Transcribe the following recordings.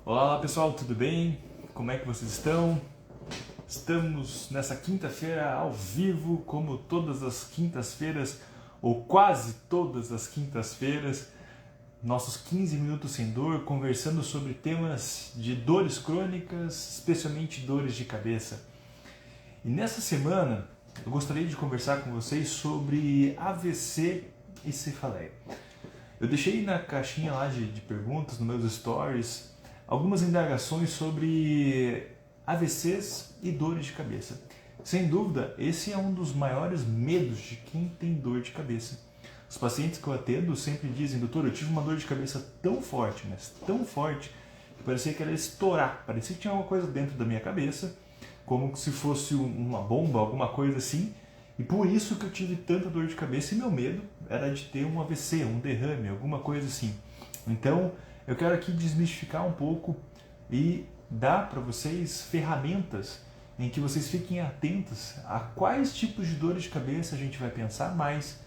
Olá pessoal, tudo bem? Como é que vocês estão? Estamos nessa quinta-feira ao vivo, como todas as quintas-feiras, ou quase todas as quintas-feiras, nossos 15 minutos sem dor, conversando sobre temas de dores crônicas, especialmente dores de cabeça. E nessa semana eu gostaria de conversar com vocês sobre AVC e cefaleia. Eu deixei na caixinha lá de perguntas, nos meus stories, algumas indagações sobre AVCs e dores de cabeça. Sem dúvida, esse é um dos maiores medos de quem tem dor de cabeça. Os pacientes que eu atendo sempre dizem: doutor, eu tive uma dor de cabeça tão forte, mas tão forte, que parecia que ela ia estourar, parecia que tinha alguma coisa dentro da minha cabeça, como se fosse uma bomba, alguma coisa assim, e por isso que eu tive tanta dor de cabeça, e meu medo era de ter um AVC, um derrame, alguma coisa assim. Então, eu quero aqui desmistificar um pouco e dar para vocês ferramentas em que vocês fiquem atentos a quais tipos de dores de cabeça a gente vai pensar mais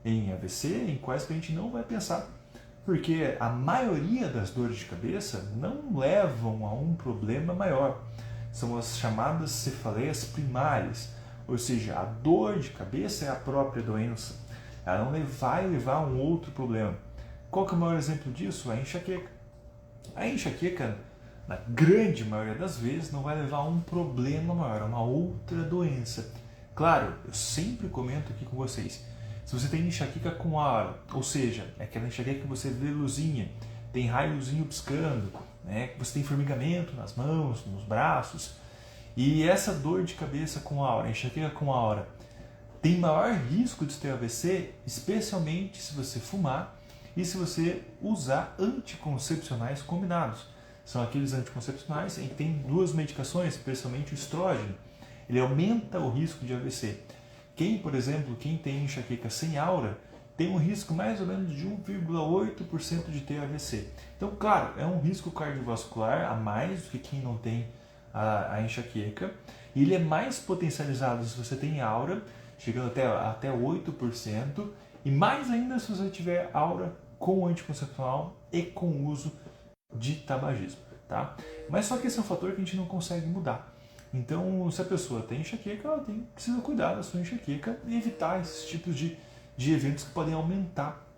em AVC, em quais que a gente não vai pensar. Porque a maioria das dores de cabeça não levam a um problema maior. São as chamadas cefaleias primárias, ou seja, a dor de cabeça é a própria doença. Ela não vai levar a um outro problema. Qual que é o maior exemplo disso? A enxaqueca. A enxaqueca, na grande maioria das vezes, não vai levar a um problema maior, a uma outra doença. Claro, eu sempre comento aqui com vocês, se você tem enxaqueca com aura, ou seja, é aquela enxaqueca que você vê luzinha, tem raiozinho piscando, né, que você tem formigamento nas mãos, nos braços, e essa dor de cabeça com aura, enxaqueca com aura, tem maior risco de ter AVC, especialmente se você fumar e se você usar anticoncepcionais combinados. São aqueles anticoncepcionais em que tem duas medicações, especialmente o estrógeno. Ele aumenta o risco de AVC. Por exemplo, quem tem enxaqueca sem aura, tem um risco mais ou menos de 1,8% de ter AVC. Então, claro, é um risco cardiovascular a mais do que quem não tem a enxaqueca. E ele é mais potencializado se você tem aura, chegando até 8%, e mais ainda se você tiver aura com anticoncepcional e com uso de tabagismo, tá? Mas só que esse é um fator que a gente não consegue mudar. Então, se a pessoa tem enxaqueca, ela precisa cuidar da sua enxaqueca e evitar esses tipos de eventos que podem aumentar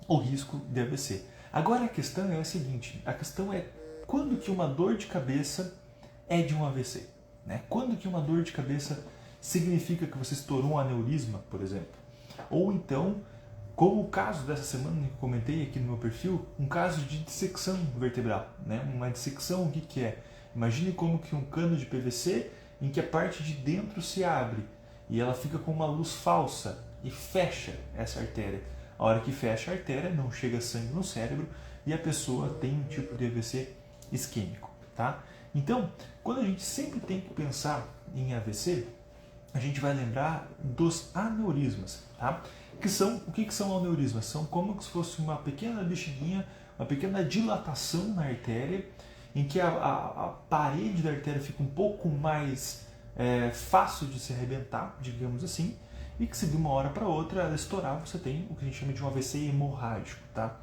o risco de AVC. Agora a questão é a seguinte, a questão é quando que uma dor de cabeça é de um AVC, né? Quando que uma dor de cabeça significa que você estourou um aneurisma, por exemplo? Ou então, como o caso dessa semana que eu comentei aqui no meu perfil, um caso de dissecção vertebral, né? Uma dissecção, o que é? Imagine como que um cano de PVC em que a parte de dentro se abre e ela fica com uma luz falsa e fecha essa artéria. A hora que fecha a artéria, não chega sangue no cérebro e a pessoa tem um tipo de AVC isquêmico, tá? Então, quando a gente sempre tem que pensar em AVC, a gente vai lembrar dos aneurismas, tá? O que são aneurismas? São como se fosse uma pequena bexiguinha, uma pequena dilatação na artéria, em que a parede da artéria fica um pouco mais fácil de se arrebentar, digamos assim, e que se de uma hora para outra ela estourar, você tem o que a gente chama de um AVC hemorrágico, tá?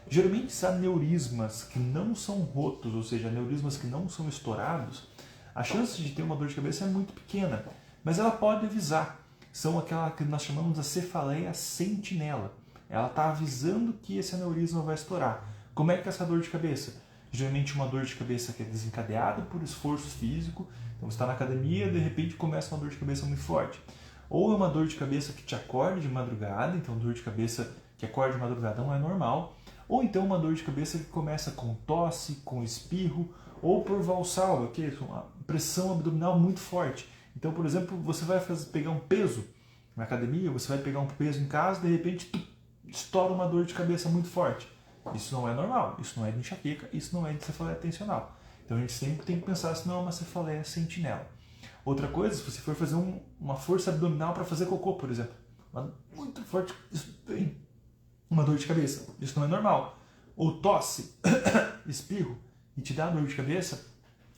Geralmente, esses aneurismas que não são rotos, ou seja, aneurismas que não são estourados, a chance de ter uma dor de cabeça é muito pequena, mas ela pode avisar. São aquela que nós chamamos de cefaleia sentinela. Ela está avisando que esse aneurisma vai estourar. Como é que é essa dor de cabeça? Geralmente uma dor de cabeça que é desencadeada por esforço físico. Então você está na academia e de repente começa uma dor de cabeça muito forte. Ou é uma dor de cabeça que te acorde de madrugada, então dor de cabeça que acorde de madrugada não é normal. Ou então uma dor de cabeça que começa com tosse, com espirro, ou por valsalva, que é uma pressão abdominal muito forte. Então, por exemplo, você vai pegar um peso na academia, você vai pegar um peso em casa, de repente estoura uma dor de cabeça muito forte. Isso não é normal, isso não é de enxaqueca, isso não é de cefaleia tensional. Então a gente sempre tem que pensar se não é uma cefaleia sentinela. Outra coisa, se você for fazer uma força abdominal para fazer cocô, por exemplo, muito forte, isso tem uma dor de cabeça, isso não é normal. Ou tosse, espirro e te dá dor de cabeça,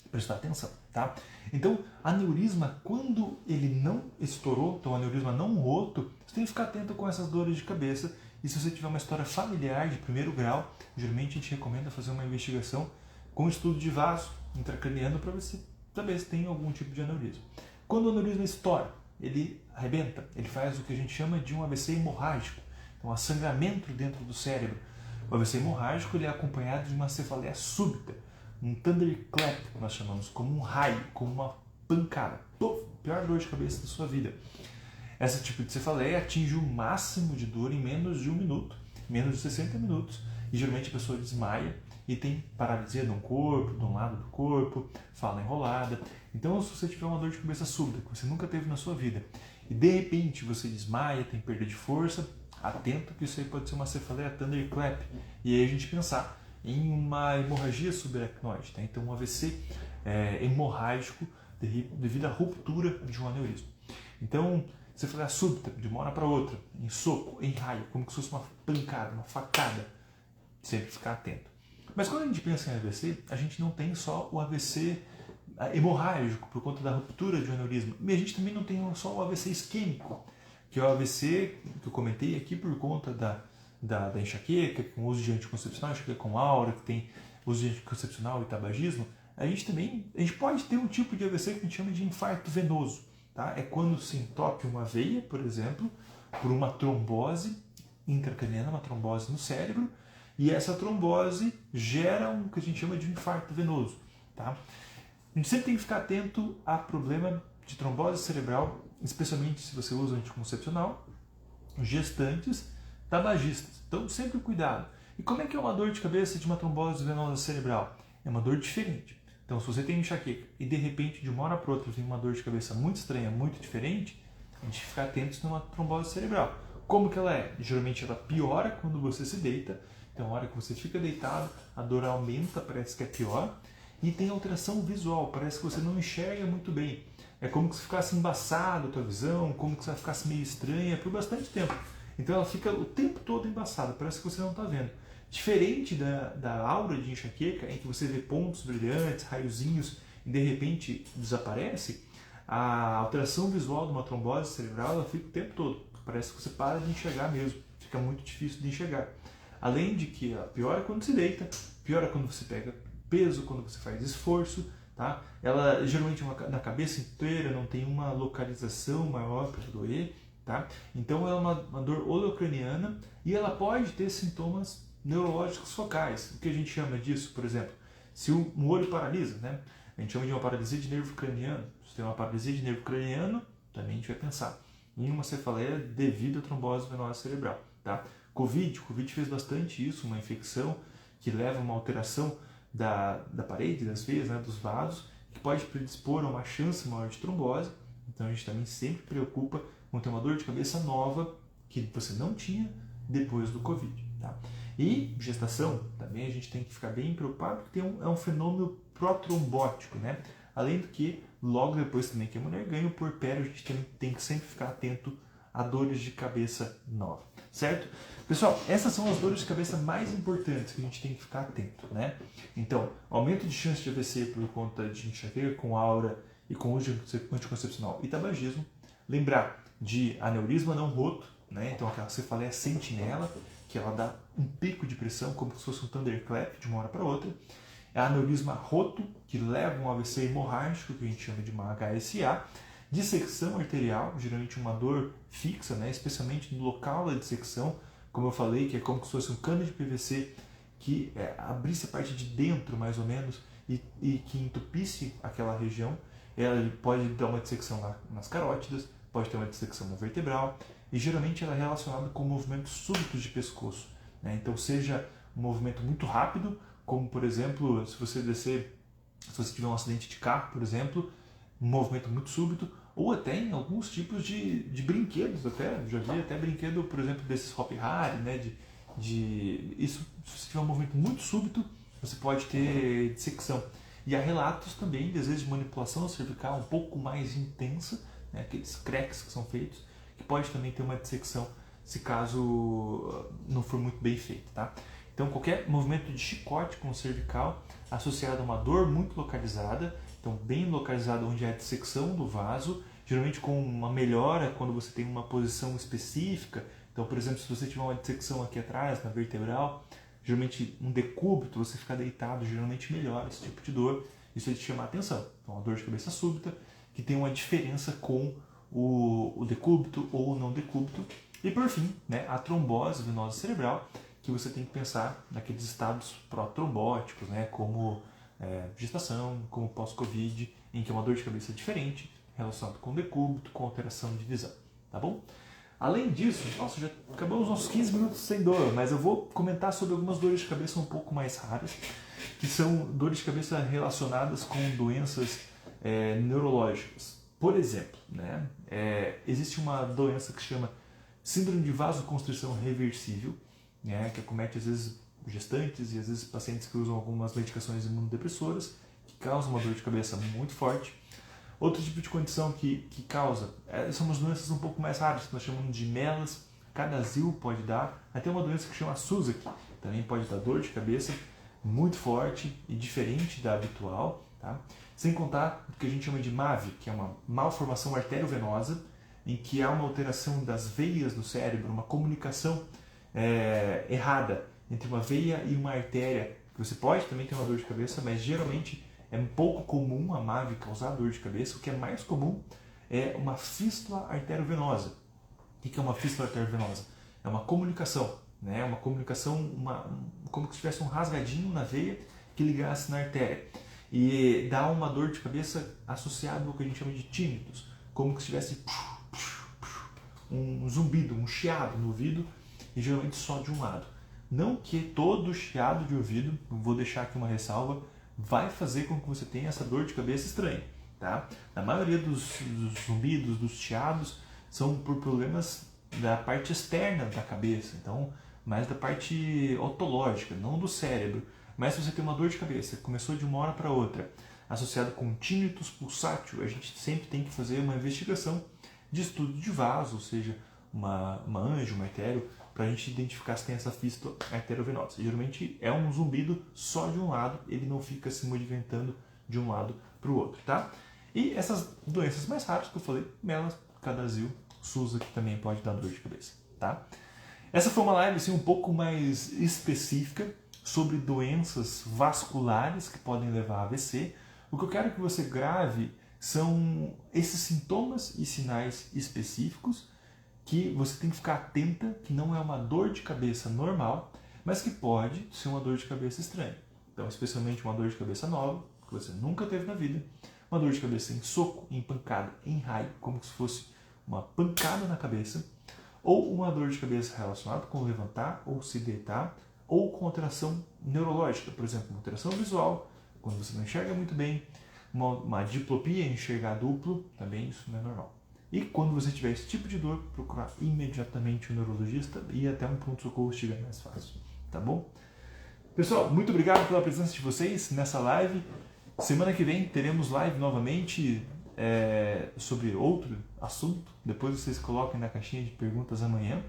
prestar atenção, tá? Então, aneurisma, quando ele não estourou, então aneurisma não roto, você tem que ficar atento com essas dores de cabeça. E se você tiver uma história familiar de primeiro grau, geralmente a gente recomenda fazer uma investigação com estudo de vaso intracraniano para você saber se tem algum tipo de aneurisma. Quando o aneurisma estoura, ele arrebenta, ele faz o que a gente chama de um AVC hemorrágico, então um sangramento dentro do cérebro. O AVC hemorrágico ele é acompanhado de uma cefaleia súbita, um thunderclap, que nós chamamos, como um raio, como uma pancada. Pior dor de cabeça da sua vida. Esse tipo de cefaleia atinge o máximo de dor em menos de 1 minuto, menos de 60 minutos, e geralmente a pessoa desmaia e tem paralisia de um corpo, de um lado do corpo, fala enrolada. Então, se você tiver uma dor de cabeça súbita, que você nunca teve na sua vida, e de repente você desmaia, tem perda de força, atento que isso aí pode ser uma cefaleia thunderclap. E aí a gente pensar em uma hemorragia subaracnoide, tá? Então um AVC hemorrágico devido à ruptura de um aneurisma. Então, cefaleia súbita, de uma hora para outra, em soco, em raio, como se fosse uma pancada, uma facada, sempre ficar atento. Mas quando a gente pensa em AVC, a gente não tem só o AVC hemorrágico por conta da ruptura de um aneurisma, e a gente também não tem só o AVC isquêmico, que é o AVC que eu comentei aqui por conta da enxaqueca, com uso de anticoncepcional, enxaqueca com aura, que tem uso de anticoncepcional e tabagismo. A gente pode ter um tipo de AVC que a gente chama de infarto venoso. Tá? É quando se entope uma veia, por exemplo, por uma trombose intracraniana, uma trombose no cérebro, e essa trombose gera o que a gente chama de infarto venoso. Tá? A gente sempre tem que ficar atento a problema de trombose cerebral, especialmente se você usa anticoncepcional, gestantes, tabagistas. Então, sempre cuidado. E como é que é uma dor de cabeça de uma trombose venosa cerebral? É uma dor diferente. Então, se você tem enxaqueca e de repente, de uma hora para outra, tem uma dor de cabeça muito estranha, muito diferente, a gente fica atento se não é uma trombose cerebral. Como que ela é? Geralmente ela piora quando você se deita. Então, a hora que você fica deitado, a dor aumenta, parece que é pior. E tem alteração visual, parece que você não enxerga muito bem. É como se ficasse embaçado a tua visão, como se ela ficasse meio estranha por bastante tempo. Então ela fica o tempo todo embaçada, parece que você não está vendo. Diferente da aura de enxaqueca, em que você vê pontos brilhantes, raiozinhos, e de repente desaparece, a alteração visual de uma trombose cerebral ela fica o tempo todo. Parece que você para de enxergar mesmo, fica muito difícil de enxergar. Além de que ela piora quando se deita, piora quando você pega peso, quando você faz esforço. Tá? Ela geralmente na cabeça inteira, não tem uma localização maior para doer. Tá? Então ela é uma dor oleocraniana e ela pode ter sintomas neurológicos focais. O que a gente chama disso, por exemplo, se um olho paralisa, né? A gente chama de uma paralisia de nervo craniano. Se tem uma paralisia de nervo craniano, também a gente vai pensar em uma cefaleia devido à trombose venosa cerebral. Tá? Covid fez bastante isso, uma infecção que leva a uma alteração da parede, das veias, né, dos vasos, que pode predispor a uma chance maior de trombose. Então a gente também sempre preocupa com ter uma dor de cabeça nova que você não tinha depois do Covid. Tá? E gestação, também a gente tem que ficar bem preocupado, porque é um fenômeno protrombótico, né? Além do que, logo depois também que a mulher ganha o puerpério, a gente também tem que sempre ficar atento a dores de cabeça nova, certo? Pessoal, essas são as dores de cabeça mais importantes que a gente tem que ficar atento, né? Então, aumento de chance de AVC por conta de enxaqueca com aura e com uso de anticoncepcional e tabagismo. Lembrar de aneurisma não roto, né? Então aquela cefaleia sentinela, que ela dá um pico de pressão como se fosse um thunderclap de uma hora para outra. Aneurisma roto, que leva a um AVC hemorrágico, que a gente chama de uma HSA. Dissecção arterial, geralmente uma dor fixa, né? Especialmente no local da dissecção, como eu falei, que é como se fosse um cano de PVC que abrisse a parte de dentro, mais ou menos, e que entupisse aquela região. Ela pode dar uma dissecção nas carótidas, pode ter uma dissecção na vertebral, e geralmente ela é relacionada com movimentos súbitos de pescoço. Né? Então, seja um movimento muito rápido, como por exemplo, se você tiver um acidente de carro, por exemplo, um movimento muito súbito, ou até em alguns tipos de brinquedos, já vi até brinquedo, por exemplo, desses Hop Harry, né? Isso, se você tiver um movimento muito súbito, você pode ter dissecção. E há relatos também, às vezes, de manipulação cervical um pouco mais intensa, né? Aqueles cracks que são feitos, que pode também ter uma dissecção, se caso não for muito bem feito, tá? Então, qualquer movimento de chicote com cervical associado a uma dor muito localizada, então bem localizada onde é a dissecção do vaso, geralmente com uma melhora quando você tem uma posição específica. Então, por exemplo, se você tiver uma dissecção aqui atrás, na vertebral, Geralmente um decúbito, você ficar deitado, geralmente melhora esse tipo de dor. Isso ele te chama a atenção. Então, uma dor de cabeça súbita que tem uma diferença com o decúbito ou o não decúbito. E por fim, né, a trombose venosa cerebral, que você tem que pensar naqueles estados pró-trombóticos, né, como gestação, como pós-Covid, em que é uma dor de cabeça diferente, relacionada com decúbito, com alteração de visão, tá bom? Além disso, nossa, já acabamos os nossos 15 minutos sem dor, mas eu vou comentar sobre algumas dores de cabeça um pouco mais raras, que são dores de cabeça relacionadas com doenças neurológicas. Por exemplo, né, existe uma doença que se chama síndrome de vasoconstrição reversível, né, que acomete às vezes gestantes e às vezes pacientes que usam algumas medicações imunodepressoras, que causam uma dor de cabeça muito forte. Outro tipo de condição que causa, são umas doenças um pouco mais raras, que nós chamamos de melas, cadazil pode dar, até uma doença que chama Suzuki, também pode dar dor de cabeça muito forte e diferente da habitual, tá? Sem contar o que a gente chama de MAVE, que é uma malformação arteriovenosa, em que há uma alteração das veias do cérebro, uma comunicação errada entre uma veia e uma artéria. Você pode também ter uma dor de cabeça, mas geralmente é um pouco comum a MAVE causar dor de cabeça. O que é mais comum é uma fístula arteriovenosa. O que é uma fístula arteriovenosa? É uma comunicação, né? Uma comunicação, como se tivesse um rasgadinho na veia que ligasse na artéria. E dá uma dor de cabeça associada ao que a gente chama de tinnitus, como se tivesse um zumbido, um chiado no ouvido, e geralmente só de um lado. Não que todo chiado de ouvido, vou deixar aqui uma ressalva, vai fazer com que você tenha essa dor de cabeça estranha, tá? Na maioria dos zumbidos, dos chiados, são por problemas da parte externa da cabeça, então mais da parte otológica, não do cérebro. Mas se você tem uma dor de cabeça que começou de uma hora para outra, associada com tinnitus pulsátil, a gente sempre tem que fazer uma investigação de estudo de vaso, ou seja, uma anjo, uma artério, para a gente identificar se tem essa fístula arteriovenosa. Geralmente é um zumbido só de um lado, ele não fica se movimentando de um lado para o outro, tá? E essas doenças mais raras que eu falei, melas, cadazil, Suzuki, que também pode dar dor de cabeça, tá? Essa foi uma live assim, um pouco mais específica sobre doenças vasculares que podem levar a AVC. O que eu quero que você grave são esses sintomas e sinais específicos que você tem que ficar atenta, que não é uma dor de cabeça normal, mas que pode ser uma dor de cabeça estranha. Então, especialmente uma dor de cabeça nova, que você nunca teve na vida, uma dor de cabeça em soco, em pancada, em raio, como se fosse uma pancada na cabeça, ou uma dor de cabeça relacionada com levantar ou se deitar, ou com alteração neurológica, por exemplo, uma alteração visual, quando você não enxerga muito bem, uma diplopia, enxergar duplo, também isso não é normal. E quando você tiver esse tipo de dor, procurar imediatamente o neurologista e até um pronto-socorro se estiver mais fácil, tá bom? Pessoal, muito obrigado pela presença de vocês nessa live. Semana que vem teremos live novamente sobre outro assunto. Depois vocês coloquem na caixinha de perguntas amanhã.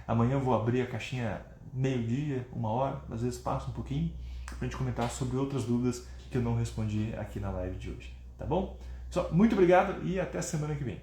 Amanhã eu vou abrir a caixinha meio-dia, 1h, às vezes passa um pouquinho, para a gente comentar sobre outras dúvidas que eu não respondi aqui na live de hoje, tá bom? Pessoal, muito obrigado e até semana que vem.